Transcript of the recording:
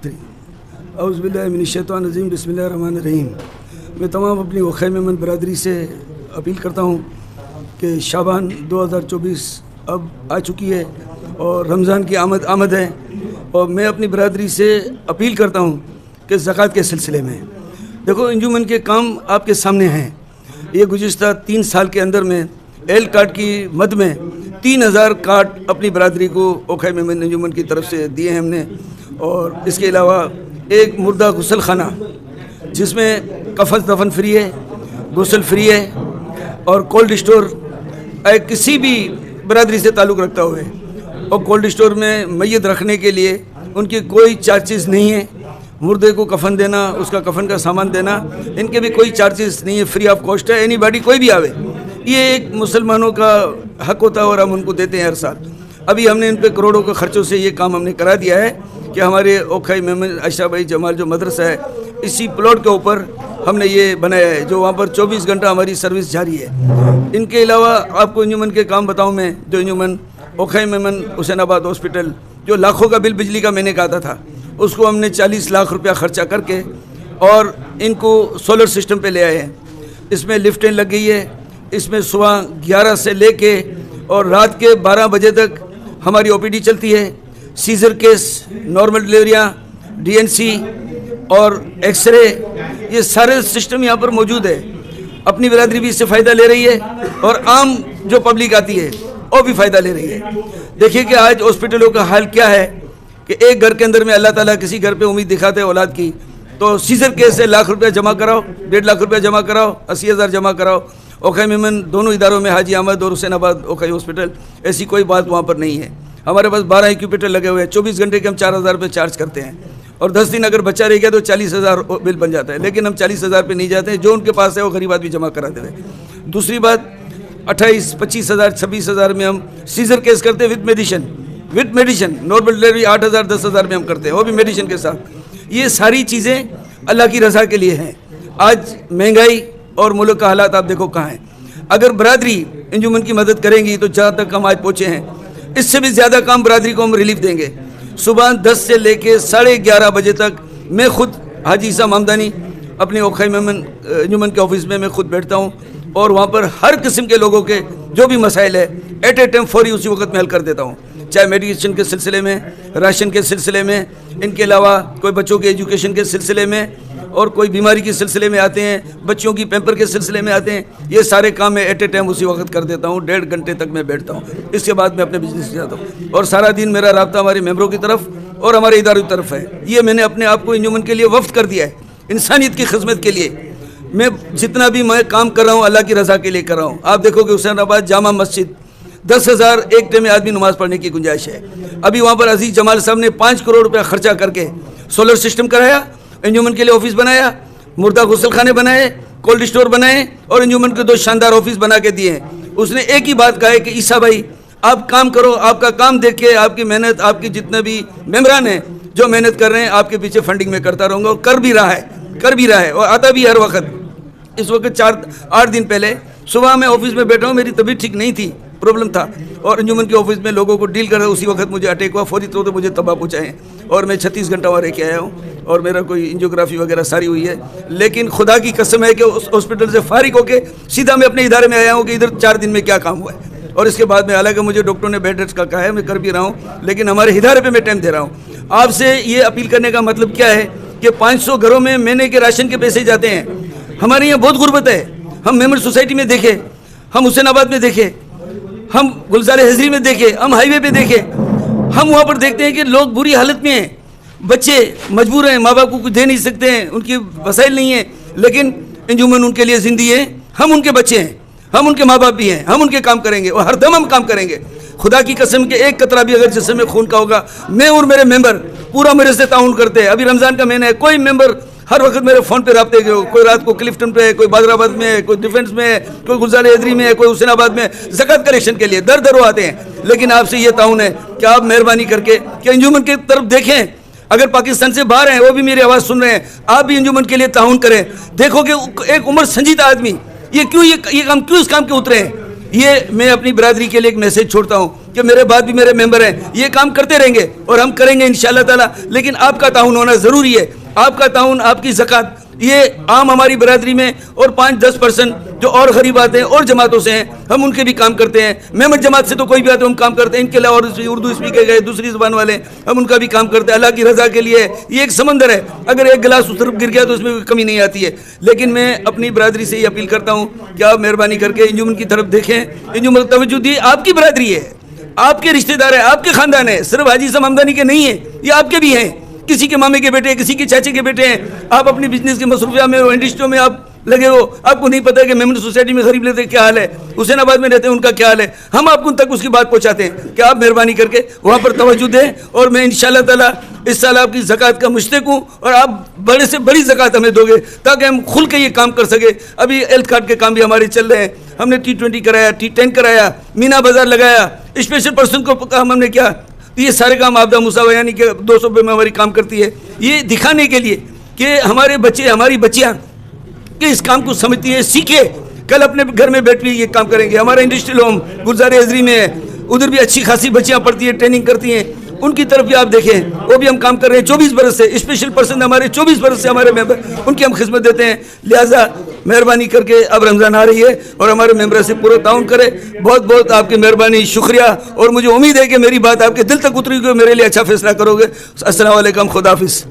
औज़ुबिल्लाहिमिनश्शैतानिर्रजीम बिस्मिल्लाहिर्रहमानिर्रहीम। मैं तमाम अपनी वख़े मेमन बरदरी से अपील करता हूँ कि शाबान 2024 अब आ चुकी है और रमज़ान की आमद है, और मैं अपनी बरदरी से अपील करता हूँ कि ज़कात के सिलसिले में देखो, अंजुमन के काम आपके सामने हैं। ये गुज़िश्ता 3 साल के अंदर में एल कार्ड की मद में 3000 कार्ड अपनी बरदरी को वख़े मेमन अंजुमन की तरफ से दिए हैं हमने। और इसके अलावा एक मुर्दा गुसल खाना जिसमें कफन दफन फ्री है, गुसल फ्री है, और कोल्ड स्टोर किसी भी बरादरी से ताल्लुक़ रखता हुए, और कोल्ड स्टोर में मैयत रखने के लिए उनकी कोई चार्जेस नहीं है। मुर्दे को कफन देना, उसका कफन का सामान देना, इनके भी कोई चार्जेस नहीं है, फ्री ऑफ कॉस्ट है। एनी बॉडी कोई भी आवे, ये एक मुसलमानों का हक होता है और हम उनको देते हैं हर साल। अभी हमने इन पे करोड़ों के खर्चों से ये काम हमने करा दिया है कि हमारे वख़े मेमन अशरफ भाई जमाल जो मदरसा है, इसी प्लॉट के ऊपर हमने ये बनाया है, जो वहाँ पर 24 घंटा हमारी सर्विस जारी है। इनके अलावा आपको अंजुमन के काम बताऊँ मैं, जो अंजुमन वख़े मेमन हुसैनाबाद हॉस्पिटल जो लाखों का बिल बिजली का मैंने कहा था, उसको हमने 40 लाख रुपया खर्चा करके और इनको सोलर सिस्टम पे ले आए हैं। इसमें लिफ्टें लग गई है, इसमें सुबह 11 से लेके और रात के 12 बजे तक हमारी ओपीडी चलती है। सीजर केस, नॉर्मल डिलीवरियाँ, डीएनसी और एक्सरे, ये सारे सिस्टम यहाँ पर मौजूद है। अपनी बिरादरी भी इससे फ़ायदा ले रही है और आम जो पब्लिक आती है वो भी फ़ायदा ले रही है। देखिए कि आज हॉस्पिटलों का हाल क्या है कि एक घर के अंदर में अल्लाह ताला किसी घर पे उम्मीद दिखाते हैं औलाद की, तो सीजर केस से लाख रुपया जमा कराओ, 1.5 लाख रुपया जमा कराओ, 80,000 जमा कराओ। वख़े मेमन दोनों इदारों में, हाजी अहमद और हुसैनाबाद वख़े हॉस्पिटल, ऐसी कोई बात वहाँ पर नहीं है। हमारे पास 12 इंक्यूबेटर लगे हुए हैं, 24 घंटे के हम 4,000 रुपये चार्ज करते हैं, और 10 दिन अगर बच्चा रह गया तो 40,000 बिल बन जाता है। लेकिन हम 40,000 पे नहीं जाते हैं, जो उनके पास है वो गरीब आदमी जमा करा देवे। दूसरी बात, 28, 25,000, 26,000 में हम सीजर केस करते हैं विद मेडिसिन। नॉर्मल डिलीवरी 8,000, 10,000 में हम करते हैं, वो भी मेडिसिन के साथ। ये सारी चीज़ें अल्लाह की रज़ा के लिए हैं। आज महंगाई और मुल्क का हालात आप देखो कहाँ हैं। अगर बरादरी अंजुमन की मदद करेंगी तो जहाँ तक हम आज पहुँचे हैं, इससे भी ज़्यादा काम बरादरी को हम रिलीफ देंगे। सुबह 10 से लेके 11:30 बजे तक मैं खुद हाजी ईसा मामदानी अपने वख़े मेमन अंजुमन के ऑफिस में मैं खुद बैठता हूँ, और वहाँ पर हर किस्म के लोगों के जो भी मसाइल है एट ए टाइम फौरी उसी वक्त में हल कर देता हूँ, चाहे मेडिकेशन के सिलसिले में, राशन के सिलसिले में, इनके अलावा कोई बच्चों के एजुकेशन के सिलसिले में, और कोई बीमारी के सिलसिले में आते हैं, बच्चों की पैम्पर के सिलसिले में आते हैं। ये सारे काम मैं एट ए टाइम उसी वक्त कर देता हूँ। 1.5 घंटे तक मैं बैठता हूँ, इसके बाद मैं अपने बिजनेस से जाता हूँ, और सारा दिन मेरा राब्ता हमारे मेम्बरों की तरफ और हमारे इदारों की तरफ है। ये मैंने अपने आप को अंजुमन के लिए वफ़्त कर दिया है, इंसानियत की खिदमत के लिए। मैं जितना भी मैं काम कर रहा हूँ अल्लाह की रज़ा के लिए कर रहा हूँ। आप देखोगे हुसैनाबाद जामा मस्जिद 10,000 एक टाइम में आदमी नमाज़ पढ़ने की गुंजाइश है। अभी वहाँ पर अजीज़ जमाल साहब ने 5 करोड़ रुपया खर्चा करके सोलर सिस्टम कराया, अंजुमन के लिए ऑफिस बनाया, मुर्दा गुसल खाने बनाए, कोल्ड स्टोर बनाए, और अंजुमन के 2 शानदार ऑफिस बना के दिए हैं। उसने एक ही बात कहा है कि ईसा भाई आप काम करो, आपका काम देख के, आपकी मेहनत, आपकी जितने भी मेम्बरान हैं जो मेहनत कर रहे हैं, आपके पीछे फंडिंग में करता रहूँगा, और कर भी रहा है और आता भी हर वक्त। इस वक्त 4-8 दिन पहले सुबह मैं ऑफिस में बैठा हूँ, मेरी तबीयत ठीक नहीं थी, प्रॉब्लम था, और अंजुमन के ऑफिस में लोगों को डील कर रहा, उसी वक्त मुझे अटैक हुआ। फौरी तौर पर मुझे तबाह पहुँचाए, और मैं 36 घंटा वहाँ रह के आया हूँ, और मेरा कोई एंजियोग्राफी वगैरह सारी हुई है। लेकिन खुदा की कसम है कि उस हॉस्पिटल से फारिग होकर सीधा मैं अपने इदारे में आया हूँ कि इधर 4 दिन में क्या काम हुआ है। और इसके बाद में, हालांकि मुझे डॉक्टर ने बेड रेस्ट का कहा है, मैं कर भी रहा हूँ, लेकिन हमारे इदारे पे मैं टाइम दे रहा हूँ। आपसे ये अपील करने का मतलब क्या है कि 500 घरों में महीने के राशन के पैसे जाते हैं। हमारे यहाँ बहुत गुर्बत है। हम मेमन सोसाइटी में देखे, हम हुसैनाबाद में देखे, हम गुलजार हजरी में देखे, हम हाईवे पे देखे, हम वहाँ पर देखते हैं कि लोग बुरी हालत में हैं, बच्चे मजबूर हैं, माँ बाप को कुछ दे नहीं सकते हैं, उनकी वसाइल नहीं है, लेकिन अंजुमन उनके लिए ज़िंदगी है। हम उनके बच्चे हैं, हम उनके माँ बाप भी हैं, हम उनके काम करेंगे और हर दम हम काम करेंगे। खुदा की कसम के एक कतरा भी अगर जिसम में खून का होगा, मैं और मेरे मेंबर पूरा मेरे से ताउन करते हैं। अभी रमज़ान का महीना है, कोई मेंबर हर वक्त मेरे फ़ोन पे रब्ते के, कोई रात को क्लिफ्टन पे है, कोई बादराबाद में है, कोई डिफेंस में है, कोई गुलजार हैदरी में है, कोई हुसैनाबाद में ज़कात कलेक्शन के लिए दर दर वो आते हैं। लेकिन आपसे ये ताउन है कि आप मेहरबानी करके कि अंजुमन की तरफ देखें। अगर पाकिस्तान से बाहर हैं वो भी मेरी आवाज़ सुन रहे हैं, आप भी अंजुमन के लिए ताउन करें। देखो कि एक उम्र संजीदा आदमी ये काम क्यों इस काम के उतरे हैं। ये मैं अपनी बरादरी के लिए एक मैसेज छोड़ता हूँ کہ میرے بعد بھی میرے ممبر ہیں، یہ کام کرتے رہیں گے اور ہم کریں گے انشاءاللہ تعالی، لیکن آپ کا تعاون ہونا ضروری ہے. آپ کا تعاون، آپ کی زکوٰۃ، یہ عام ہماری برادری میں اور 5-10% جو اور غریبات ہیں اور جماعتوں سے ہیں، ہم ان کے بھی کام کرتے ہیں. محمد جماعت سے تو کوئی بھی آتے ہم کام کرتے ہیں، ان کے علاوہ اور اردو اسپیکر گئے دوسری زبان والے، ہم ان کا بھی کام کرتے ہیں. اللہ کی رضا کے لیے یہ ایک سمندر ہے، اگر ایک گلاس اس طرف گر گیا تو اس میں کوئی کمی نہیں آتی ہے. لیکن میں اپنی برادری سے یہ اپیل کرتا ہوں کہ آپ مہربانی کر کے انجمن کی طرف دیکھیں، انجمن توجہ دی. آپ کی برادری ہے، آپ کے رشتہ دار ہیں، آپ کے خاندان ہیں، صرف حاجی صاحب ہمدانی کے نہیں ہیں، یہ آپ کے بھی ہیں. کسی کے مامے کے بیٹے ہیں، کسی کے چاچے کے بیٹے ہیں. آپ اپنی بزنس کی مصروفیات میں انڈسٹریوں میں آپ لگے ہو، آپ کو نہیں پتا کہ میمن سوسائٹی میں غریب لیتے کیا حال ہے، حسین آباد میں رہتے ہیں ان کا کیا حال ہے. ہم آپ کو ان تک اس کی بات پہنچاتے ہیں کہ آپ مہربانی کر کے وہاں پر توجہ دیں. اور میں انشاءاللہ تعالی اس سال آپ کی زکوٰۃ کا مشتاق ہوں اور آپ بڑے سے بڑی زکوٰۃ ہمیں دو گے تاکہ ہم کھل کے یہ کام کر سکے. ابھی ہیلتھ کارڈ کے کام بھی ہمارے چل رہے ہیں، ہم نے T20 کرایا، T10 کرایا، مینا بازار لگایا، اسپیشل پرسن کو کام ہم نے کیا. یہ سارے کام آبدہ مساوی یعنی کہ 200 روپے میں ہماری کام کرتی ہے، یہ دکھانے کے لیے کہ ہمارے بچے، ہماری بچیاں کہ اس کام کو سمجھتی ہے، سیکھے، کل اپنے گھر میں بیٹھ بھی یہ کام کریں گے. ہمارا انڈسٹریل ہوم گلزار ازری میں ہے، ادھر بھی اچھی خاصی بچیاں پڑھتی ہیں، ٹریننگ کرتی ہیں، ان کی طرف بھی آپ دیکھیں، وہ بھی ہم کام کر رہے ہیں. 24 برس سے اسپیشل پرسن ہمارے 24 برس سے ہمارے ممبر، ان کی ہم خدمت دیتے ہیں. لہٰذا مہربانی کر کے اب رمضان آ رہی ہے اور ہمارے ممبر سے پورا تعاون کرے. بہت بہت آپ کی مہربانی، شکریہ. اور مجھے امید ہے کہ میری بات آپ کے دل تک اتری ہوگی، میرے لیے اچھا فیصلہ کرو گے. السلام علیکم، خدا حافظ.